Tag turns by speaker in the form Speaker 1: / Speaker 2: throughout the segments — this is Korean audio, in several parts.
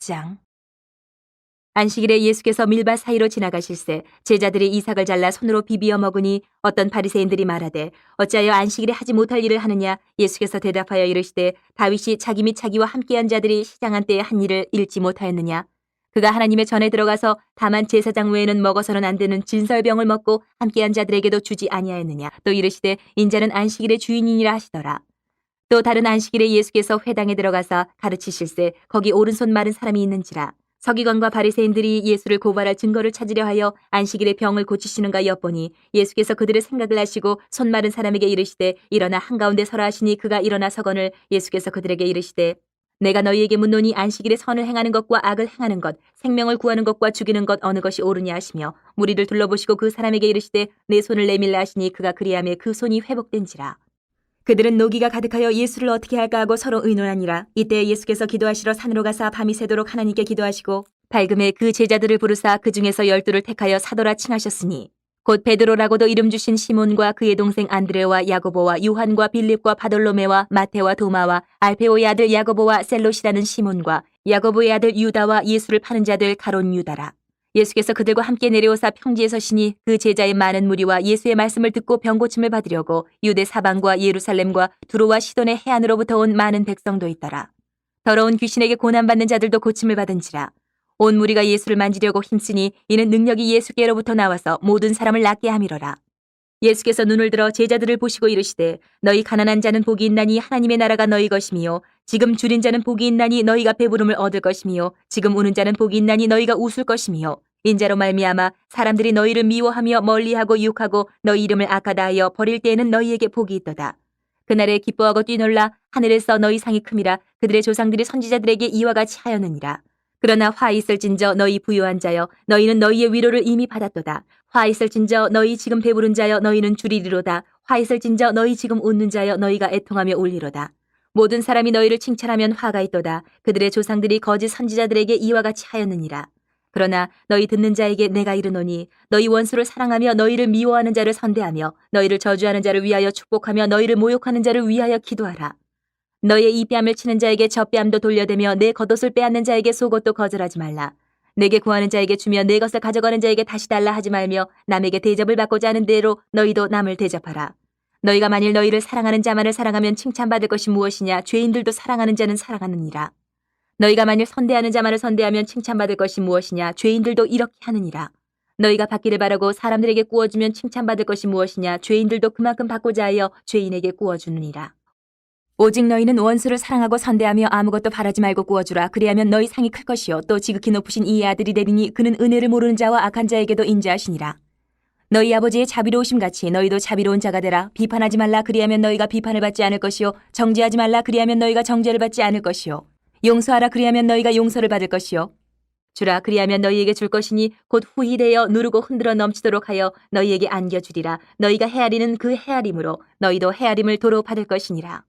Speaker 1: 7장. 안식일에 예수께서 밀밭 사이로 지나가실새 제자들이 이삭을 잘라 손으로 비비어 먹으니 어떤 바리새인들이 말하되 어찌하여 안식일에 하지 못할 일을 하느냐. 예수께서 대답하여 이르시되 다윗이 자기 및 자기와 함께한 자들이 시장한 때에 한 일을 잃지 못하였느냐. 그가 하나님의 전에 들어가서 다만 제사장 외에는 먹어서는 안 되는 진설병을 먹고 함께한 자들에게도 주지 아니하였느냐. 또 이르시되 인자는 안식일의 주인이니라 하시더라. 또 다른 안식일에 예수께서 회당에 들어가서 가르치실새 거기 오른손 마른 사람이 있는지라. 서기관과 바리새인들이 예수를 고발할 증거를 찾으려 하여 안식일에 병을 고치시는가 엿보니 예수께서 그들의 생각을 아시고 손 마른 사람에게 이르시되 일어나 한가운데 서라 하시니 그가 일어나 서거늘 예수께서 그들에게 이르시되 내가 너희에게 묻노니 안식일에 선을 행하는 것과 악을 행하는 것, 생명을 구하는 것과 죽이는 것 어느 것이 옳으냐 하시며 무리를 둘러보시고 그 사람에게 이르시되 내 손을 내밀라 하시니 그가 그리하매 그 손이 회복된지라. 그들은 노기가 가득하여 예수를 어떻게 할까 하고 서로 의논하니라. 이때 예수께서 기도하시러 산으로 가사 밤이 새도록 하나님께 기도하시고 밝음에 그 제자들을 부르사 그 중에서 12를 택하여 사도라 칭하셨으니 곧 베드로라고도 이름 주신 시몬과 그의 동생 안드레와 야고보와 요한과 빌립과 바돌로메와 마테와 도마와 알페오의 아들 야고보와 셀롯이라는 시몬과 야고보의 아들 유다와 예수를 파는 자들 가론 유다라. 예수께서 그들과 함께 내려오사 평지에 서시니 그 제자의 많은 무리와 예수의 말씀을 듣고 병고침을 받으려고 유대 사방과 예루살렘과 두로와 시돈의 해안으로부터 온 많은 백성도 있더라. 더러운 귀신에게 고난받는 자들도 고침을 받은지라. 온 무리가 예수를 만지려고 힘쓰니 이는 능력이 예수께로부터 나와서 모든 사람을 낫게 함이로라. 예수께서 눈을 들어 제자들을 보시고 이르시되 너희 가난한 자는 복이 있나니 하나님의 나라가 너희 것이미요. 지금 줄인 자는 복이 있나니 너희가 배부름을 얻을 것이미요. 지금 우는 자는 복이 있나니 너희가 웃을 것이미요. 인자로 말미암아 사람들이 너희를 미워하며 멀리하고 유혹하고 너희 이름을 악하다하여 버릴 때에는 너희에게 복이 있도다. 그날에 기뻐하고 뛰놀라 하늘에서 너희 상이 큼이라. 그들의 조상들이 선지자들에게 이와 같이 하였느니라. 그러나 화 있을진저 너희 부요한 자여 너희는 너희의 위로를 이미 받았도다. 화 있을진저 너희 지금 배부른 자여 너희는 줄이리로다. 화 있을진저 너희 지금 웃는 자여 너희가 애통하며 울리로다. 모든 사람이 너희를 칭찬하면 화가 있도다. 그들의 조상들이 거짓 선지자들에게 이와 같이 하였느니라. 그러나 너희 듣는 자에게 내가 이르노니 너희 원수를 사랑하며 너희를 미워하는 자를 선대하며 너희를 저주하는 자를 위하여 축복하며 너희를 모욕하는 자를 위하여 기도하라. 너희의 이 뺨을 치는 자에게 저 뺨도 돌려대며 내 겉옷을 빼앗는 자에게 속옷도 거절하지 말라. 내게 구하는 자에게 주며 내 것을 가져가는 자에게 다시 달라 하지 말며 남에게 대접을 받고자 하는 대로 너희도 남을 대접하라. 너희가 만일 너희를 사랑하는 자만을 사랑하면 칭찬받을 것이 무엇이냐. 죄인들도 사랑하는 자는 사랑하느니라. 너희가 만일 선대하는 자만을 선대하면 칭찬받을 것이 무엇이냐. 죄인들도 이렇게 하느니라. 너희가 받기를 바라고 사람들에게 구워주면 칭찬받을 것이 무엇이냐. 죄인들도 그만큼 받고자 하여 죄인에게 구워주느니라. 오직 너희는 원수를 사랑하고 선대하며 아무것도 바라지 말고 구워주라. 그리하면 너희 상이 클 것이요 또 지극히 높으신 이의 아들이 되리니 그는 은혜를 모르는 자와 악한 자에게도 인자하시니라. 너희 아버지의 자비로우심 같이 너희도 자비로운 자가 되라. 비판하지 말라. 그리하면 너희가 비판을 받지 않을 것이요 정죄하지 말라. 그리하면 너희가 정죄를 받지 않을 것이요 용서하라. 그리하면 너희가 용서를 받을 것이요 주라. 그리하면 너희에게 줄 것이니 곧 후히 되어 누르고 흔들어 넘치도록 하여 너희에게 안겨주리라. 너희가 헤아리는 그 헤아림으로 너희도 헤아림을 도로 받을 것이니라.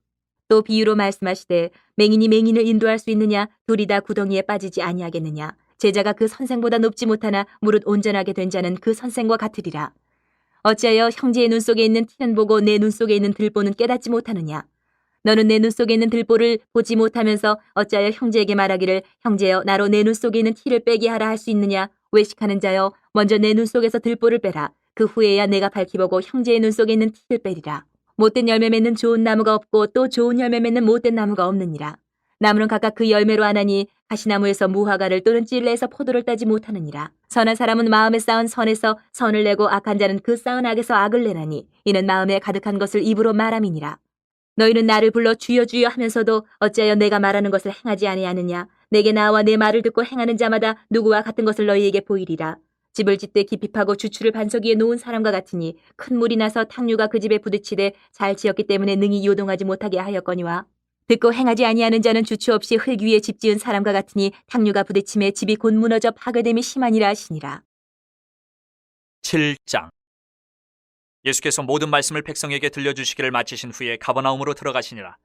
Speaker 1: 또 비유로 말씀하시되 맹인이 맹인을 인도할 수 있느냐. 둘이 다 구덩이에 빠지지 아니하겠느냐. 제자가 그 선생보다 높지 못하나 무릇 온전하게 된 자는 그 선생과 같으리라. 어찌하여 형제의 눈 속에 있는 티는 보고 내 눈 속에 있는 들보는 깨닫지 못하느냐. 너는 내 눈 속에 있는 들보를 보지 못하면서 어찌하여 형제에게 말하기를 형제여 나로 내 눈 속에 있는 티를 빼게 하라 할 수 있느냐. 외식하는 자여 먼저 내 눈 속에서 들보를 빼라. 그 후에야 내가 밝히 보고 형제의 눈 속에 있는 티를 빼리라. 못된 열매 맺는 좋은 나무가 없고 또 좋은 열매 맺는 못된 나무가 없느니라. 나무는 각각 그 열매로 아나니 가시나무에서 무화과를 또는 찔레에서 포도를 따지 못하느니라. 선한 사람은 마음에 쌓은 선에서 선을 내고 악한 자는 그 쌓은 악에서 악을 내나니 이는 마음에 가득한 것을 입으로 말함이니라. 너희는 나를 불러 주여 주여 하면서도 어찌하여 내가 말하는 것을 행하지 아니하느냐. 내게 나와 내 말을 듣고 행하는 자마다 누구와 같은 것을 너희에게 보이리라. 집을 짓되 깊이 파고 주추를 반석 위에 놓은 사람과 같으니 큰 물이 나서 탕류가 그 집에 부딪히되 잘 지었기 때문에 능히 요동하지 못하게 하였거니와 듣고 행하지 아니하는 자는 주추 없이 흙 위에 집 지은 사람과 같으니 탕류가 부딪힘에 집이 곧 무너져 파괴됨이 심하니라 하시니라.
Speaker 2: 7장. 예수께서 모든 말씀을 백성에게 들려주시기를 마치신 후에 가버나움으로 들어가시니라.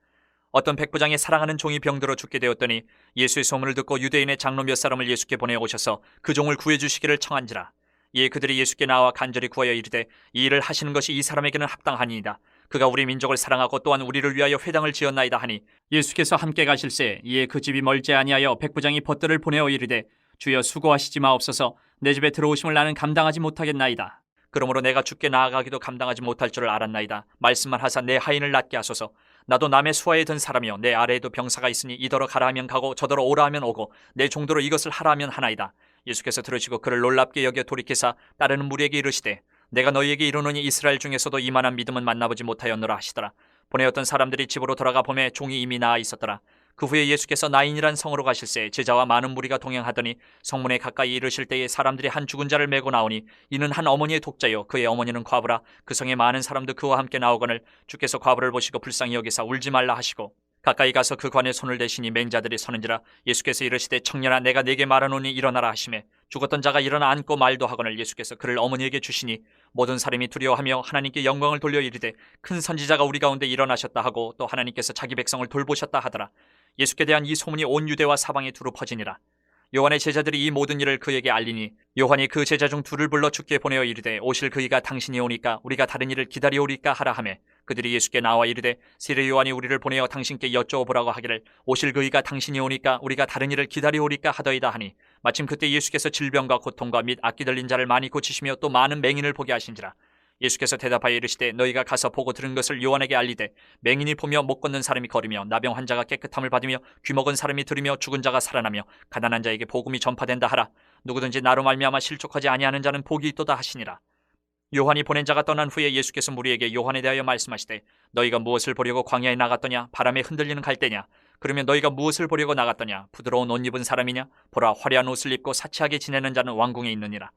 Speaker 2: 어떤 백부장이 사랑하는 종이 병들어 죽게 되었더니 예수의 소문을 듣고 유대인의 장로 몇 사람을 예수께 보내 오셔서 그 종을 구해주시기를 청한지라. 이에 그들이 예수께 나와 간절히 구하여 이르되 이 일을 하시는 것이 이 사람에게는 합당하니이다. 그가 우리 민족을 사랑하고 또한 우리를 위하여 회당을 지었나이다 하니 예수께서 함께 가실새 이에 그 집이 멀지 아니하여 백부장이 벗들을 보내어 이르되 주여 수고하시지 마옵소서 내 집에 들어오심을 나는 감당하지 못하겠나이다. 그러므로 내가 주께 나아가기도 감당하지 못할 줄을 알았나이다. 말씀만 하사 내 하인을 낫게 하소서. 나도 남의 수하에 든 사람이요 내 아래에도 병사가 있으니 이더러 가라 하면 가고 저더러 오라 하면 오고 내 종도로 이것을 하라 하면 하나이다. 예수께서 들으시고 그를 놀랍게 여겨 돌이키사 따르는 무리에게 이르시되 내가 너희에게 이르노니 이스라엘 중에서도 이만한 믿음은 만나보지 못하였노라 하시더라. 보내었던 사람들이 집으로 돌아가 보매 종이 이미 나아 있었더라. 그 후에 예수께서 나인이란 성으로 가실새 제자와 많은 무리가 동행하더니 성문에 가까이 이르실 때에 사람들이 한 죽은 자를 메고 나오니 이는 한 어머니의 독자요 그의 어머니는 과부라. 그 성에 많은 사람도 그와 함께 나오거늘 주께서 과부를 보시고 불쌍히 여기사 울지 말라 하시고 가까이 가서 그 관에 손을 대시니 맹자들이 서는지라. 예수께서 이르시되 청년아 내가 네게 말하노니 일어나라 하시매 죽었던 자가 일어나 앉고 말도 하거늘 예수께서 그를 어머니에게 주시니 모든 사람이 두려워하며 하나님께 영광을 돌려 이르되 큰 선지자가 우리 가운데 일어나셨다 하고 또 하나님께서 자기 백성을 돌보셨다 하더라. 예수께 대한 이 소문이 온 유대와 사방에 두루 퍼지니라. 요한의 제자들이 이 모든 일을 그에게 알리니 요한이 그 제자 중 둘을 불러 주께 보내어 이르되 오실 그이가 당신이 오니까 우리가 다른 일을 기다리오리까 하라 하매 그들이 예수께 나와 이르되 세례 요한이 우리를 보내어 당신께 여쭤보라고 하기를 오실 그이가 당신이 오니까 우리가 다른 일을 기다리오리까 하더이다 하니 마침 그때 예수께서 질병과 고통과 및 악기 들린 자를 많이 고치시며 또 많은 맹인을 보게 하신지라. 예수께서 대답하여 이르시되 너희가 가서 보고 들은 것을 요한에게 알리되 맹인이 보며 못 걷는 사람이 걸으며 나병 환자가 깨끗함을 받으며 귀먹은 사람이 들으며 죽은 자가 살아나며 가난한 자에게 복음이 전파된다 하라. 누구든지 나로 말미암아 실족하지 아니하는 자는 복이 있도다 하시니라. 요한이 보낸 자가 떠난 후에 예수께서 무리에게 요한에 대하여 말씀하시되 너희가 무엇을 보려고 광야에 나갔더냐? 바람에 흔들리는 갈대냐? 그러면 너희가 무엇을 보려고 나갔더냐? 부드러운 옷 입은 사람이냐? 보라 화려한 옷을 입고 사치하게 지내는 자는 왕궁에 있느니라.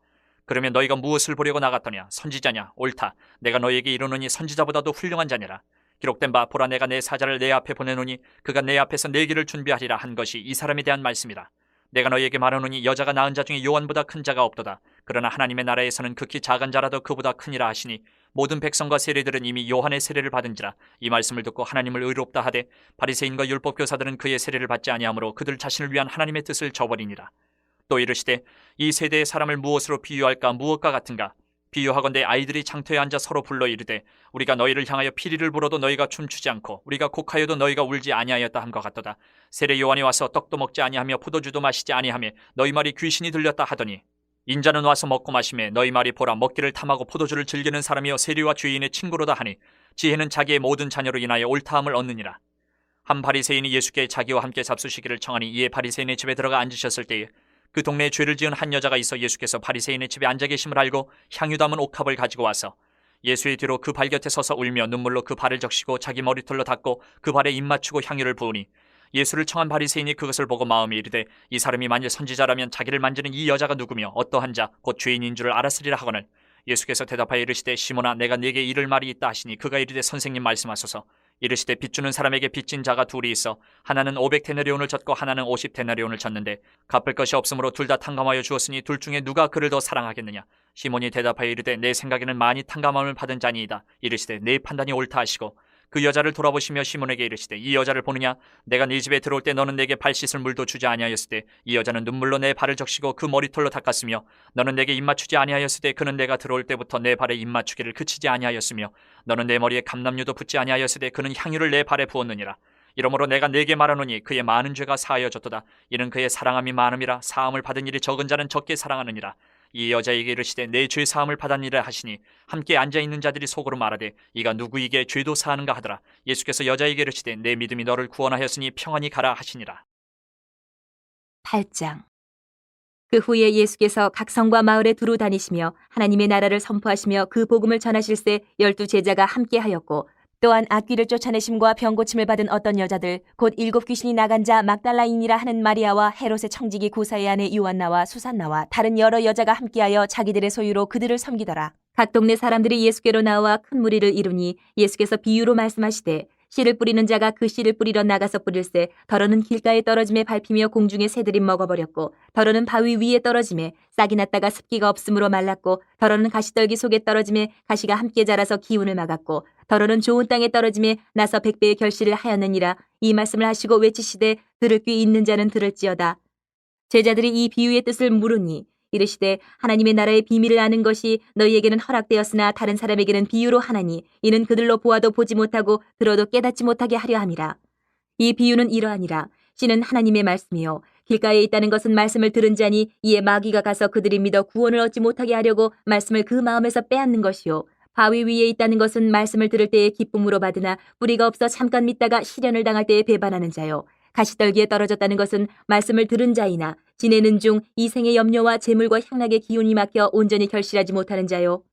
Speaker 2: 그러면 너희가 무엇을 보려고 나갔더냐? 선지자냐? 옳다. 내가 너희에게 이르노니 선지자보다도 훌륭한 자니라. 기록된 바 보라 내가 내 사자를 내 앞에 보내노니 그가 내 앞에서 내 길을 준비하리라 한 것이 이 사람에 대한 말씀이라. 내가 너희에게 말하노니 여자가 낳은 자 중에 요한보다 큰 자가 없도다. 그러나 하나님의 나라에서는 극히 작은 자라도 그보다 크니라 하시니 모든 백성과 세리들은 이미 요한의 세례를 받은지라. 이 말씀을 듣고 하나님을 의롭다 하되 바리새인과 율법교사들은 그의 세례를 받지 아니하므로 그들 자신을 위한 하나님의 뜻을 저버리니라. 또 이르시되 이 세대의 사람을 무엇으로 비유할까? 무엇과 같은가? 비유하건대 아이들이 장터에 앉아 서로 불러 이르되 우리가 너희를 향하여 피리를 불어도 너희가 춤추지 않고 우리가 곡하여도 너희가 울지 아니하였다 함과 같도다. 세례 요한이 와서 떡도 먹지 아니하며 포도주도 마시지 아니하며 너희 말이 귀신이 들렸다 하더니 인자는 와서 먹고 마시매 너희 말이 보라 먹기를 탐하고 포도주를 즐기는 사람이여 세리와 죄인의 친구로다 하니 지혜는 자기의 모든 자녀로 인하여 옳다함을 얻느니라. 한 바리새인이 예수께 자기와 함께 잡수시기를 청하니 이에 바리새인의 집에 들어가 앉으셨을 때에 그 동네에 죄를 지은 한 여자가 있어 예수께서 바리새인의 집에 앉아 계심을 알고 향유 담은 옥합을 가지고 와서 예수의 뒤로 그 발 곁에 서서 울며 눈물로 그 발을 적시고 자기 머리털로 닦고 그 발에 입 맞추고 향유를 부으니 예수를 청한 바리새인이 그것을 보고 마음이 이르되 이 사람이 만일 선지자라면 자기를 만지는 이 여자가 누구며 어떠한 자 곧 죄인인 줄을 알았으리라 하거늘 예수께서 대답하여 이르시되 시몬아 내가 네게 이를 말이 있다 하시니 그가 이르되 선생님 말씀하소서. 이르시되 빚 주는 사람에게 빚진 자가 둘이 있어 하나는 500데나리온을 졌고 하나는 50데나리온을 졌는데 갚을 것이 없으므로 둘 다 탕감하여 주었으니 둘 중에 누가 그를 더 사랑하겠느냐. 시몬이 대답하여 이르되 내 생각에는 많이 탕감함을 받은 자니이다. 이르시되 내 판단이 옳다 하시고 그 여자를 돌아보시며 시몬에게 이르시되 이 여자를 보느냐? 내가 네 집에 들어올 때 너는 내게 발 씻을 물도 주지 아니하였을 때 이 여자는 눈물로 내 발을 적시고 그 머리털로 닦았으며 너는 내게 입 맞추지 아니하였을 때 그는 내가 들어올 때부터 내 발에 입 맞추기를 그치지 아니하였으며 너는 내 머리에 감람류도 붓지 아니하였을 때 그는 향유를 내 발에 부었느니라. 이러므로 내가 네게 말하노니 그의 많은 죄가 사하여졌도다. 이는 그의 사랑함이 많음이라. 사함을 받은 일이 적은 자는 적게 사랑하느니라. 이 여자에게 이르시되 내 죄 사함을 받았니라 하시니 함께 앉아있는 자들이 속으로 말하되 이가 누구에게 죄도 사하는가 하더라. 예수께서 여자에게 이르시되 내 믿음이 너를 구원하였으니 평안히 가라 하시니라.
Speaker 1: 8장. 그 후에 예수께서 각 성과 마을에 두루 다니시며 하나님의 나라를 선포하시며 그 복음을 전하실새 12 제자가 함께하였고 또한 악귀를 쫓아내심과 병 고침을 받은 어떤 여자들 곧 7 귀신이 나간 자 막달라인이라 하는 마리아와 헤롯의 청지기 구사의 아내 요한나와 수산나와 다른 여러 여자가 함께하여 자기들의 소유로 그들을 섬기더라. 각 동네 사람들이 예수께로 나와 큰 무리를 이루니 예수께서 비유로 말씀하시되 씨를 뿌리는 자가 그 씨를 뿌리러 나가서 뿌릴새 더러는 길가에 떨어짐에 밟히며 공중에 새들이 먹어버렸고 더러는 바위 위에 떨어짐에 싹이 났다가 습기가 없으므로 말랐고 더러는 가시떨기 속에 떨어짐에 가시가 함께 자라서 기운을 막았고 더러는 좋은 땅에 떨어짐에 나서 100배의 결실을 하였느니라. 이 말씀을 하시고 외치시되 들을 귀 있는 자는 들을지어다. 제자들이 이 비유의 뜻을 물으니 이르시되 하나님의 나라의 비밀을 아는 것이 너희에게는 허락되었으나 다른 사람에게는 비유로 하나니 이는 그들로 보아도 보지 못하고 들어도 깨닫지 못하게 하려 함이라. 이 비유는 이러하니라. 씨는 하나님의 말씀이요 길가에 있다는 것은 말씀을 들은 자니 이에 마귀가 가서 그들이 믿어 구원을 얻지 못하게 하려고 말씀을 그 마음에서 빼앗는 것이요 바위 위에 있다는 것은 말씀을 들을 때에 기쁨으로 받으나 뿌리가 없어 잠깐 믿다가 시련을 당할 때에 배반하는 자요 가시떨기에 떨어졌다는 것은 말씀을 들은 자이나 지내는 중 이 생의 염려와 재물과 향락의 기운이 막혀 온전히 결실하지 못하는 자요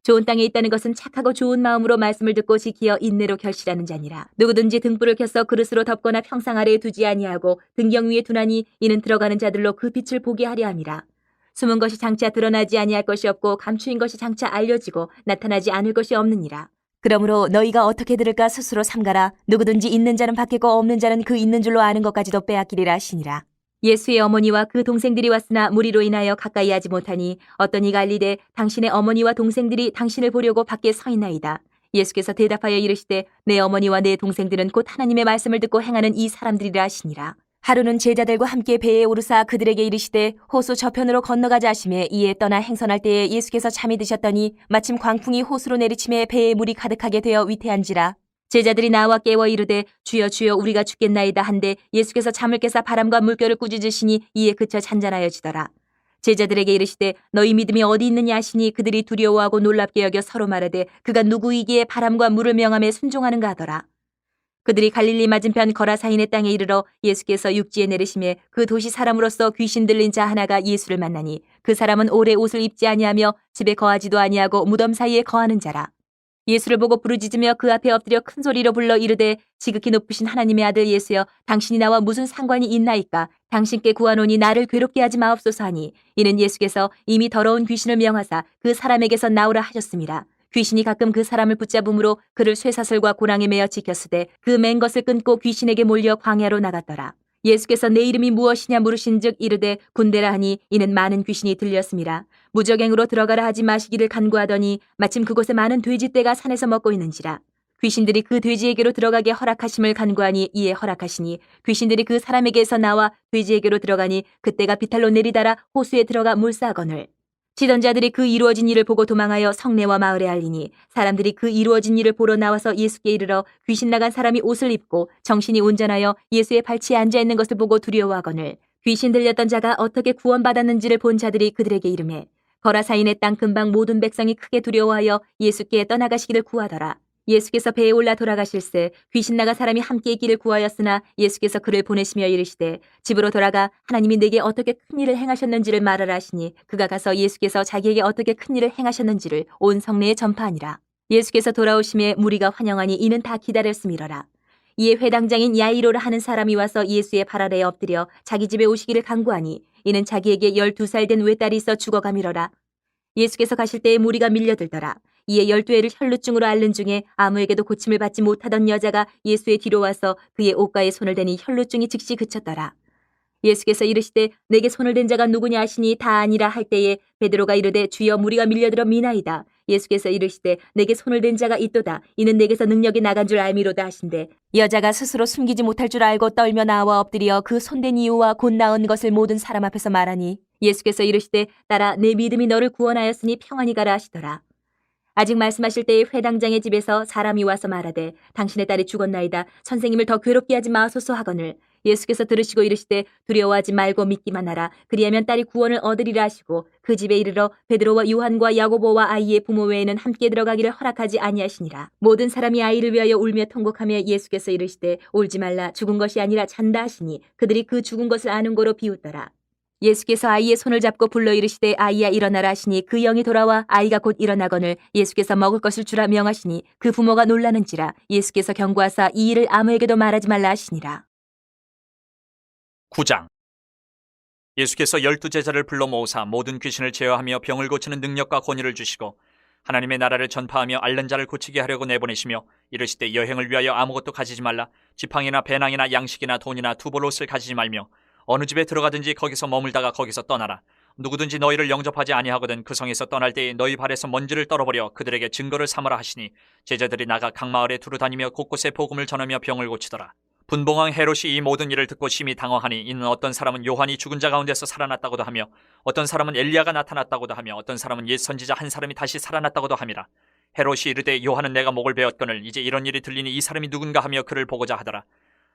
Speaker 1: 좋은 땅에 있다는 것은 착하고 좋은 마음으로 말씀을 듣고 지키어 인내로 결실하는 자니라. 누구든지 등불을 켜서 그릇으로 덮거나 평상 아래에 두지 아니하고 등경 위에 두나니 이는 들어가는 자들로 그 빛을 보게 하려 함이라. 숨은 것이 장차 드러나지 아니할 것이 없고 감추인 것이 장차 알려지고 나타나지 않을 것이 없느니라. 그러므로 너희가 어떻게 들을까 스스로 삼가라. 누구든지 있는 자는 받겠고 없는 자는 그 있는 줄로 아는 것까지도 빼앗기리라 하시니라. 예수의 어머니와 그 동생들이 왔으나 무리로 인하여 가까이 하지 못하니 어떤 이가 알리되 당신의 어머니와 동생들이 당신을 보려고 밖에 서 있나이다. 예수께서 대답하여 이르시되 내 어머니와 내 동생들은 곧 하나님의 말씀을 듣고 행하는 이 사람들이라 하시니라. 하루는 제자들과 함께 배에 오르사 그들에게 이르시되 호수 저편으로 건너가자 하시매 이에 떠나 행선할 때에 예수께서 잠이 드셨더니 마침 광풍이 호수로 내리침에 배에 물이 가득하게 되어 위태한지라. 제자들이 나와 깨워 이르되 주여 주여 우리가 죽겠나이다 한데 예수께서 잠을 깨사 바람과 물결을 꾸짖으시니 이에 그쳐 잔잔하여지더라. 제자들에게 이르시되 너희 믿음이 어디 있느냐 하시니 그들이 두려워하고 놀랍게 여겨 서로 말하되 그가 누구이기에 바람과 물을 명함에 순종하는가 하더라. 그들이 갈릴리 맞은편 거라사인의 땅에 이르러 예수께서 육지에 내리시매 그 도시 사람으로서 귀신 들린 자 하나가 예수를 만나니 그 사람은 오래 옷을 입지 아니하며 집에 거하지도 아니하고 무덤 사이에 거하는 자라. 예수를 보고 부르짖으며 그 앞에 엎드려 큰 소리로 불러 이르되 지극히 높으신 하나님의 아들 예수여 당신이 나와 무슨 상관이 있나이까 당신께 구하노니 나를 괴롭게 하지 마옵소서 하니 이는 예수께서 이미 더러운 귀신을 명하사 그 사람에게서 나오라 하셨습니다. 귀신이 가끔 그 사람을 붙잡음으로 그를 쇠사슬과 고랑에 매어 지켰으되 그 맨 것을 끊고 귀신에게 몰려 광야로 나갔더라. 예수께서 내 이름이 무엇이냐 물으신즉 이르되 군대라 하니 이는 많은 귀신이 들렸습니다. 무적행으로 들어가라 하지 마시기를 간구하더니 마침 그곳에 많은 돼지떼가 산에서 먹고 있는지라. 귀신들이 그 돼지에게로 들어가게 허락하심을 간구하니 이에 허락하시니 귀신들이 그 사람에게서 나와 돼지에게로 들어가니 그때가 비탈로 내리달아 호수에 들어가 물싸거늘. 치던 자들이 그 이루어진 일을 보고 도망하여 성내와 마을에 알리니 사람들이 그 이루어진 일을 보러 나와서 예수께 이르러 귀신 나간 사람이 옷을 입고 정신이 온전하여 예수의 발치에 앉아 있는 것을 보고 두려워하거늘 귀신 들렸던 자가 어떻게 구원받았는지를 본 자들이 그들에게 이르매 거라사인의 땅 근방 모든 백성이 크게 두려워하여 예수께 떠나가시기를 구하더라. 예수께서 배에 올라 돌아가실새 귀신 나간 사람이 함께 있기를 구하였으나 예수께서 그를 보내시며 이르시되 집으로 돌아가 하나님이 내게 어떻게 큰 일을 행하셨는지를 말하라 하시니 그가 가서 예수께서 자기에게 어떻게 큰 일을 행하셨는지를 온 성내에 전파하니라. 예수께서 돌아오심에 무리가 환영하니 이는 다 기다렸음이러라. 이에 회당장인 야이로라 하는 사람이 와서 예수의 발 아래에 엎드려 자기 집에 오시기를 간구하니 이는 자기에게 12살 된 외딸이 있어 죽어가미러라. 예수께서 가실 때에 무리가 밀려들더라. 이에 12애를 혈루증으로 앓는 중에 아무에게도 고침을 받지 못하던 여자가 예수의 뒤로 와서 그의 옷가에 손을 대니 혈루증이 즉시 그쳤더라. 예수께서 이르시되 내게 손을 댄 자가 누구냐 하시니 다 아니라 할 때에 베드로가 이르되 주여 무리가 밀려들어 미나이다. 예수께서 이르시되 내게 손을 댄 자가 있도다. 이는 내게서 능력이 나간 줄 알미로다 하신대 여자가 스스로 숨기지 못할 줄 알고 떨며 나와 엎드려 그 손댄 이유와 곧 나은 것을 모든 사람 앞에서 말하니 예수께서 이르시되 딸아 내 믿음이 너를 구원하였으니 평안히 가라 하시더라. 아직 말씀하실 때에 회당장의 집에서 사람이 와서 말하되 당신의 딸이 죽었나이다. 선생님을 더 괴롭게 하지 마소서 하거늘 예수께서 들으시고 이르시되 두려워하지 말고 믿기만 하라. 그리하면 딸이 구원을 얻으리라 하시고 그 집에 이르러 베드로와 요한과 야고보와 아이의 부모 외에는 함께 들어가기를 허락하지 아니하시니라. 모든 사람이 아이를 위하여 울며 통곡하며 예수께서 이르시되 울지 말라 죽은 것이 아니라 잔다 하시니 그들이 그 죽은 것을 아는 거로 비웃더라. 예수께서 아이의 손을 잡고 불러 이르시되 아이야 일어나라 하시니 그 영이 돌아와 아이가 곧 일어나거늘 예수께서 먹을 것을 주라 명하시니 그 부모가 놀라는지라. 예수께서 경고하사 이 일을 아무에게도 말하지 말라 하시니라.
Speaker 2: 9장. 예수께서 12제자를 불러 모으사 모든 귀신을 제어하며 병을 고치는 능력과 권위를 주시고 하나님의 나라를 전파하며 앓는 자를 고치게 하려고 내보내시며 이르시되 여행을 위하여 아무것도 가지지 말라. 지팡이나 배낭이나 양식이나 돈이나 두벌옷을 가지지 말며 어느 집에 들어가든지 거기서 머물다가 거기서 떠나라. 누구든지 너희를 영접하지 아니하거든 그 성에서 떠날 때에 너희 발에서 먼지를 떨어버려 그들에게 증거를 삼으라 하시니 제자들이 나가 각 마을에 두루 다니며 곳곳에 복음을 전하며 병을 고치더라. 분봉왕 헤롯이 이 모든 일을 듣고 심히 당황하니 이는 어떤 사람은 요한이 죽은 자 가운데서 살아났다고도 하며 어떤 사람은 엘리야가 나타났다고도 하며 어떤 사람은 옛 선지자 한 사람이 다시 살아났다고도 함이라. 헤롯이 이르되 요한은 내가 목을 베었거늘 이제 이런 일이 들리니 이 사람이 누군가 하며 그를 보고자 하더라.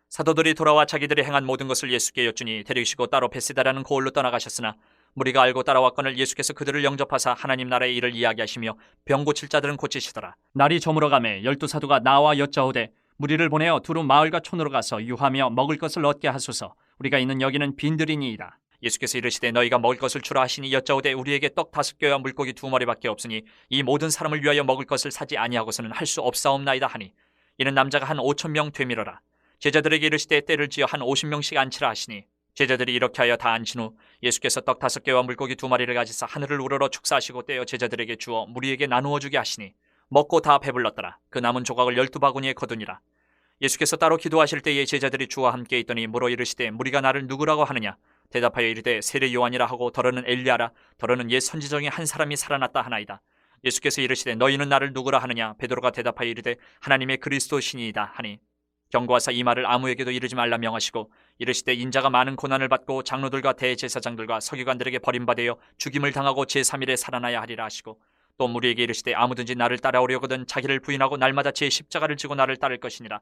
Speaker 2: 사도들이 돌아와 자기들이 행한 모든 것을 예수께 여쭈니 데리시고 따로 베세다라는 고을로 떠나가셨으나 무리가 알고 따라왔거늘 예수께서 그들을 영접하사 하나님 나라의 일을 이야기하시며 병 고칠 자들은 고치시더라. 날이 저물어가매 12사도가 나와 여짜오되 무리를 보내어 두루 마을과 촌으로 가서 유하며 먹을 것을 얻게 하소서. 우리가 있는 여기는 빈들이니이다. 예수께서 이르시되 너희가 먹을 것을 주라 하시니 여짜오되 우리에게 떡 5개와 물고기 2마리밖에 없으니 이 모든 사람을 위하여 먹을 것을 사지 아니하고서는 할 수 없사옵나이다 하니 이는 남자가 한 5,000명 되밀어라. 제자들에게 이르시되 때를 지어 한 50명씩 앉히라 하시니 제자들이 이렇게 하여 다 앉힌 후 예수께서 떡 5개와 물고기 2마리를 가지사 하늘을 우러러 축사하시고 떼어 제자들에게 주어 무리에게 나누어 주게 하시니 먹고 다 배불렀더라. 그 남은 조각을 12바구니에 거두니라. 예수께서 따로 기도하실 때에 제자들이 주와 함께 있더니 물어 이르시되 무리가 나를 누구라고 하느냐? 대답하여 이르되 세례 요한이라 하고 더러는 엘리야라 더러는 옛 선지자 중에 한 사람이 살아났다 하나이다. 예수께서 이르시되 너희는 나를 누구라 하느냐? 베드로가 대답하여 이르되 하나님의 그리스도시니이다 하니 경고하사 이 말을 아무에게도 이르지 말라 명하시고 이르시되 인자가 많은 고난을 받고 장로들과 대제사장들과 서기관들에게 버림받아 죽임을 당하고 제3일에 살아나야 하리라 하시고 또 무리에게 이르시되 아무든지 나를 따라오려거든 자기를 부인하고 날마다 제 십자가를 지고 나를 따를 것이니라.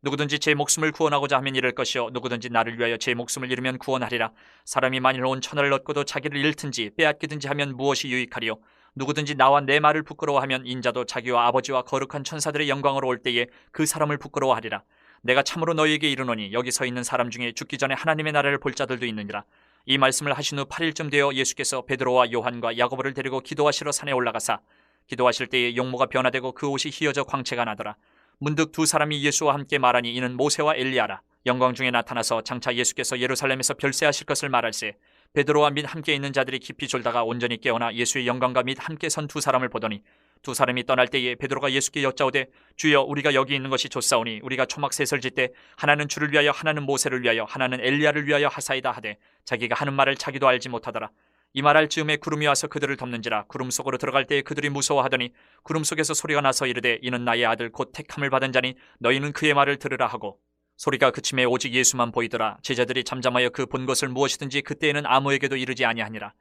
Speaker 2: 누구든지 제 목숨을 구원하고자 하면 잃을 것이요 누구든지 나를 위하여 제 목숨을 잃으면 구원하리라. 사람이 만일 온 천하를 얻고도 자기를 잃든지 빼앗기든지 하면 무엇이 유익하리요? 누구든지 나와 내 말을 부끄러워하면 인자도 자기와 아버지와 거룩한 천사들의 영광으로 올 때에 그 사람을 부끄러워하리라. 내가 참으로 너희에게 이르노니 여기 서 있는 사람 중에 죽기 전에 하나님의 나라를 볼 자들도 있느니라. 이 말씀을 하신 후 8일쯤 되어 예수께서 베드로와 요한과 야고보를 데리고 기도하시러 산에 올라가사 기도하실 때에 용모가 변화되고 그 옷이 휘어져 광채가 나더라. 문득 두 사람이 예수와 함께 말하니 이는 모세와 엘리야라. 영광 중에 나타나서 장차 예수께서 예루살렘에서 별세하실 것을 말할세 베드로와 및 함께 있는 자들이 깊이 졸다가 온전히 깨어나 예수의 영광과 및 함께 선 두 사람을 보더니 두 사람이 떠날 때에 베드로가 예수께 여짜오되 주여 우리가 여기 있는 것이 좋사오니 우리가 초막셋을 짓되 하나는 주를 위하여 하나는 모세를 위하여 하나는 엘리야를 위하여 하사이다 하되 자기가 하는 말을 자기도 알지 못하더라. 이 말할 즈음에 구름이 와서 그들을 덮는지라. 구름 속으로 들어갈 때에 그들이 무서워하더니 구름 속에서 소리가 나서 이르되 이는 나의 아들 곧 택함을 받은 자니 너희는 그의 말을 들으라 하고 소리가 그침에 오직 예수만 보이더라. 제자들이 잠잠하여 그 본 것을 무엇이든지 그때에는 아무에게도 이르지 아니하니라.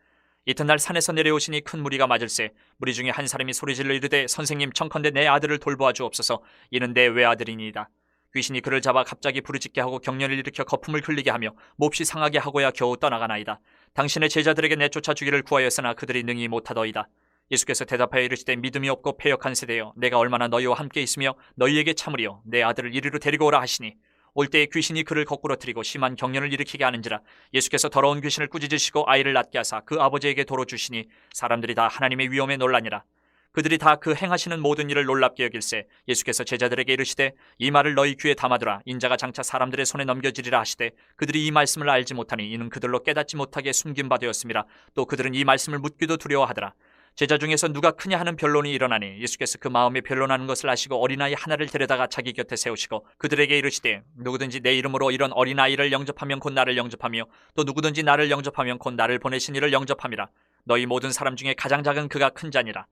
Speaker 2: 이튿날 산에서 내려오시니 큰 무리가 맞을세 무리 중에 한 사람이 소리질러 이르되 선생님 청컨대 내 아들을 돌보아 주옵소서. 이는 내 외아들이니이다. 귀신이 그를 잡아 갑자기 부르짖게 하고 경련을 일으켜 거품을 흘리게 하며 몹시 상하게 하고야 겨우 떠나가나이다. 당신의 제자들에게 내쫓아 주기를 구하였으나 그들이 능히 못하더이다. 예수께서 대답하여 이르시되 믿음이 없고 패역한 세대여 내가 얼마나 너희와 함께 있으며 너희에게 참으리요 내 아들을 이리로 데리고 오라 하시니 올 때에 귀신이 그를 거꾸로 들이고 심한 경련을 일으키게 하는지라. 예수께서 더러운 귀신을 꾸짖으시고 아이를 낳게 하사 그 아버지에게 도로 주시니 사람들이 다 하나님의 위엄에 놀라니라. 그들이 다 그 행하시는 모든 일을 놀랍게 여길세 예수께서 제자들에게 이르시되 이 말을 너희 귀에 담아두라. 인자가 장차 사람들의 손에 넘겨지리라 하시되 그들이 이 말씀을 알지 못하니 이는 그들로 깨닫지 못하게 숨긴 바 되었음이라. 또 그들은 이 말씀을 묻기도 두려워하더라. 제자 중에서 누가 크냐 하는 변론이 일어나니 예수께서 그 마음에 변론하는 것을 아시고 어린아이 하나를 데려다가 자기 곁에 세우시고 그들에게 이르시되 누구든지 내 이름으로 이런 어린아이를 영접하면 곧 나를 영접하며 또 누구든지 나를 영접하면 곧 나를 보내신 이를 영접함이라. 너희 모든 사람 중에 가장 작은 그가 큰 자니라.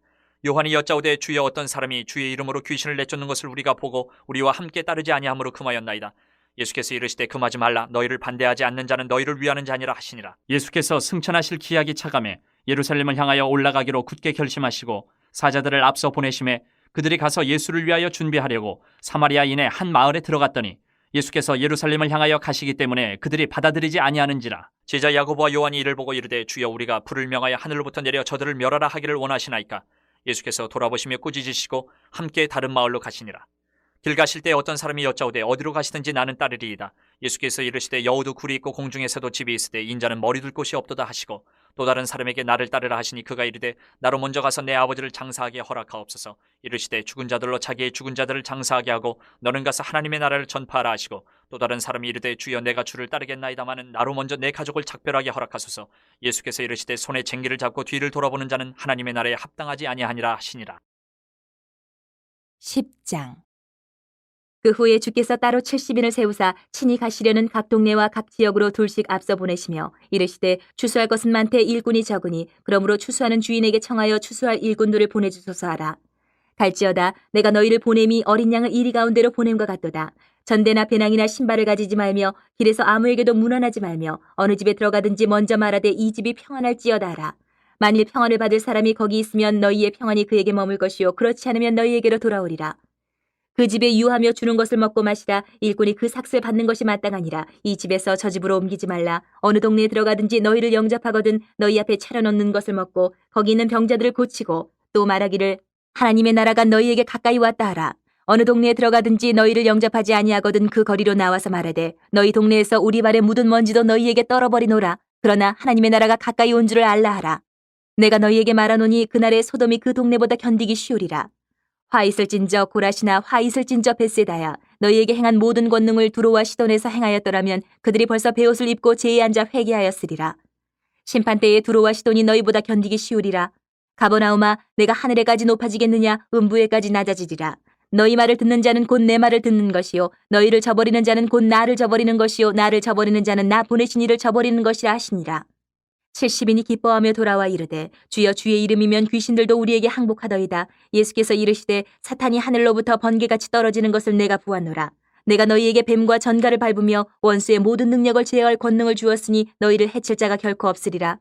Speaker 2: 요한이 여짜오되 주여 어떤 사람이 주의 이름으로 귀신을 내쫓는 것을 우리가 보고 우리와 함께 따르지 아니함으로 금하였나이다. 예수께서 이르시되 금하지 말라. 너희를 반대하지 않는 자는 너희를 위하는 자니라 하시니라. 예수께서 승천하실 기약이 차감해 예루살렘을 향하여 올라가기로 굳게 결심하시고 사자들을 앞서 보내심에 그들이 가서 예수를 위하여 준비하려고 사마리아인의 한 마을에 들어갔더니 예수께서 예루살렘을 향하여 가시기 때문에 그들이 받아들이지 아니하는지라. 제자 야고보와 요한이 이를 보고 이르되 주여 우리가 불을 명하여 하늘로부터 내려 저들을 멸하라 하기를 원하시나이까. 예수께서 돌아보시며 꾸짖으시고 함께 다른 마을로 가시니라. 길 가실 때 어떤 사람이 여짜오되 어디로 가시든지 나는 따르리이다. 예수께서 이르시되 여우도 굴이 있고 공중에서도 집이 있으되 인자는 머리 둘 곳이 없도다 하시고 또 다른 사람에게 나를 따르라 하시니 그가 이르되 나로 먼저 가서 내 아버지를 장사하게 허락하옵소서. 이르시되 죽은 자들로 자기의 죽은 자들을 장사하게 하고 너는 가서 하나님의 나라를 전파하라 하시고 또 다른 사람이 이르되 주여 내가 주를 따르겠나이다마는 나로 먼저 내 가족을 작별하게 허락하소서. 예수께서 이르시되 손에 쟁기를 잡고 뒤를 돌아보는 자는 하나님의 나라에 합당하지 아니하니라 하시니라.
Speaker 1: 10장. 그 후에 주께서 따로 70인을 세우사 친히 가시려는 각 동네와 각 지역으로 둘씩 앞서 보내시며 이르시되 추수할 것은 많되 일꾼이 적으니 그러므로 추수하는 주인에게 청하여 추수할 일꾼들을 보내주소서 하라. 갈지어다 내가 너희를 보냄이 어린 양을 이리 가운데로 보냄과 같도다. 전대나 배낭이나 신발을 가지지 말며 길에서 아무에게도 문안하지 말며 어느 집에 들어가든지 먼저 말하되 이 집이 평안할지어다 하라. 만일 평안을 받을 사람이 거기 있으면 너희의 평안이 그에게 머물 것이요 그렇지 않으면 너희에게로 돌아오리라. 그 집에 유하며 주는 것을 먹고 마시라. 일꾼이 그 삭슬 받는 것이 마땅하니라. 이 집에서 저 집으로 옮기지 말라. 어느 동네에 들어가든지 너희를 영접하거든 너희 앞에 차려놓는 것을 먹고 거기 있는 병자들을 고치고 또 말하기를 하나님의 나라가 너희에게 가까이 왔다 하라. 어느 동네에 들어가든지 너희를 영접하지 아니하거든 그 거리로 나와서 말하되 너희 동네에서 우리 발에 묻은 먼지도 너희에게 떨어버리노라. 그러나 하나님의 나라가 가까이 온 줄을 알라 하라. 내가 너희에게 말하노니 그날에 소돔이 그 동네보다 견디기 쉬우리라. 화 있을진저 고라시나 화 있을진저 벳세다야 너희에게 행한 모든 권능을 두로와 시돈에서 행하였더라면 그들이 벌써 베옷을 입고 제에 앉아 회개하였으리라. 심판때에 두로와 시돈이 너희보다 견디기 쉬우리라. 가버나움아 내가 하늘에까지 높아지겠느냐 음부에까지 낮아지리라. 너희 말을 듣는 자는 곧 내 말을 듣는 것이요 너희를 저버리는 자는 곧 나를 저버리는 것이요 나를 저버리는 자는 나 보내신 이를 저버리는 것이라 하시니라. 70인이 기뻐하며 돌아와 이르되 주여 주의 이름이면 귀신들도 우리에게 항복하더이다. 예수께서 이르시되 사탄이 하늘로부터 번개같이 떨어지는 것을 내가 보았노라. 내가 너희에게 뱀과 전갈을 밟으며 원수의 모든 능력을 제어할 권능을 주었으니 너희를 해칠 자가 결코 없으리라.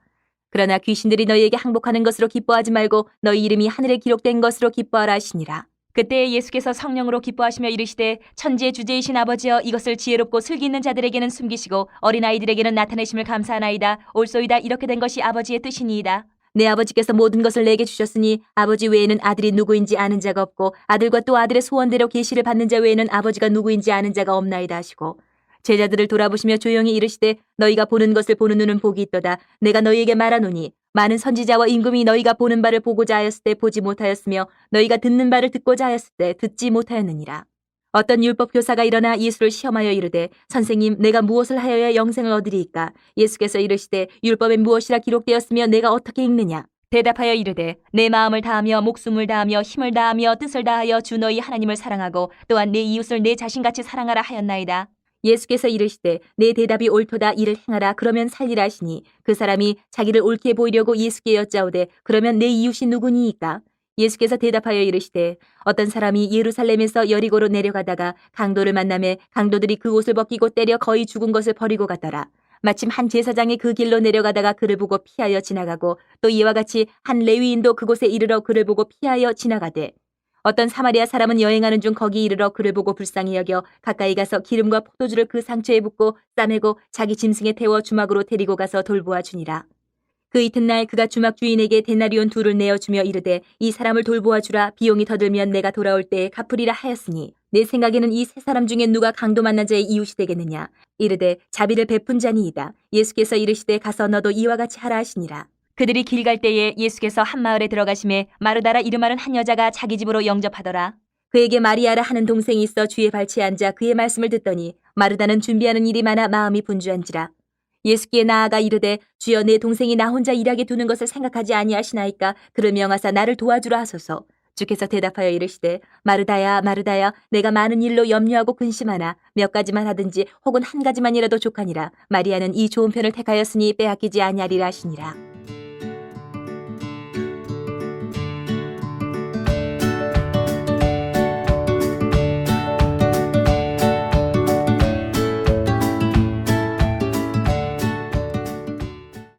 Speaker 1: 그러나 귀신들이 너희에게 항복하는 것으로 기뻐하지 말고 너희 이름이 하늘에 기록된 것으로 기뻐하라 하시니라. 그때 예수께서 성령으로 기뻐하시며 이르시되 천지의 주제이신 아버지여 이것을 지혜롭고 슬기 있는 자들에게는 숨기시고 어린아이들에게는 나타내심을 감사하나이다. 옳소이다. 이렇게 된 것이 아버지의 뜻이니이다. 내 아버지께서 모든 것을 내게 주셨으니 아버지 외에는 아들이 누구인지 아는 자가 없고 아들과 또 아들의 소원대로 계시를 받는 자 외에는 아버지가 누구인지 아는 자가 없나이다 하시고 제자들을 돌아보시며 조용히 이르시되 너희가 보는 것을 보는 눈은 복이 있도다. 내가 너희에게 말하노니 많은 선지자와 임금이 너희가 보는 바를 보고자 하였을 때 보지 못하였으며 너희가 듣는 바를 듣고자 하였을 때 듣지 못하였느니라. 어떤 율법 교사가 일어나 예수를 시험하여 이르되 선생님 내가 무엇을 하여야 영생을 얻으리이까? 예수께서 이르시되 율법에 무엇이라 기록되었으며 내가 어떻게 읽느냐? 대답하여 이르되 내 마음을 다하며 목숨을 다하며 힘을 다하며 뜻을 다하여 주 너희 하나님을 사랑하고 또한 내 이웃을 내 자신같이 사랑하라 하였나이다. 예수께서 이르시되 내 대답이 옳도다 이를 행하라 그러면 살리라 하시니 그 사람이 자기를 옳게 보이려고 예수께 여짜오되 그러면 내 이웃이 누구니이까? 예수께서 대답하여 이르시되 어떤 사람이 예루살렘에서 여리고로 내려가다가 강도를 만나매 강도들이 그 옷을 벗기고 때려 거의 죽은 것을 버리고 갔더라. 마침 한 제사장이 그 길로 내려가다가 그를 보고 피하여 지나가고 또 이와 같이 한 레위인도 그곳에 이르러 그를 보고 피하여 지나가되 어떤 사마리아 사람은 여행하는 중 거기 이르러 그를 보고 불쌍히 여겨 가까이 가서 기름과 포도주를 그 상처에 붓고 싸매고 자기 짐승에 태워 주막으로 데리고 가서 돌보아 주니라. 그 이튿날 그가 주막 주인에게 데나리온 2를 내어주며 이르되 이 사람을 돌보아 주라. 비용이 더 들면 내가 돌아올 때에 갚으리라 하였으니 내 생각에는 이 세 사람 중에 누가 강도 만난 자의 이웃이 되겠느냐. 이르되 자비를 베푼 자니이다. 예수께서 이르시되 가서 너도 이와 같이 하라 하시니라. 그들이 길 갈 때에 예수께서 한 마을에 들어가심에 마르다라 이름하는 한 여자가 자기 집으로 영접하더라. 그에게 마리아라 하는 동생이 있어 주의 발치에 앉아 그의 말씀을 듣더니 마르다는 준비하는 일이 많아 마음이 분주한지라. 예수께 나아가 이르되 주여 내 동생이 나 혼자 일하게 두는 것을 생각하지 아니하시나이까? 그를 명하사 나를 도와주라 하소서. 주께서 대답하여 이르시되 마르다야 마르다야 내가 많은 일로 염려하고 근심하나 몇 가지만 하든지 혹은 한 가지만이라도 족하니라. 마리아는 이 좋은 편을 택하였으니 빼앗기지 아니하리라 하시니라.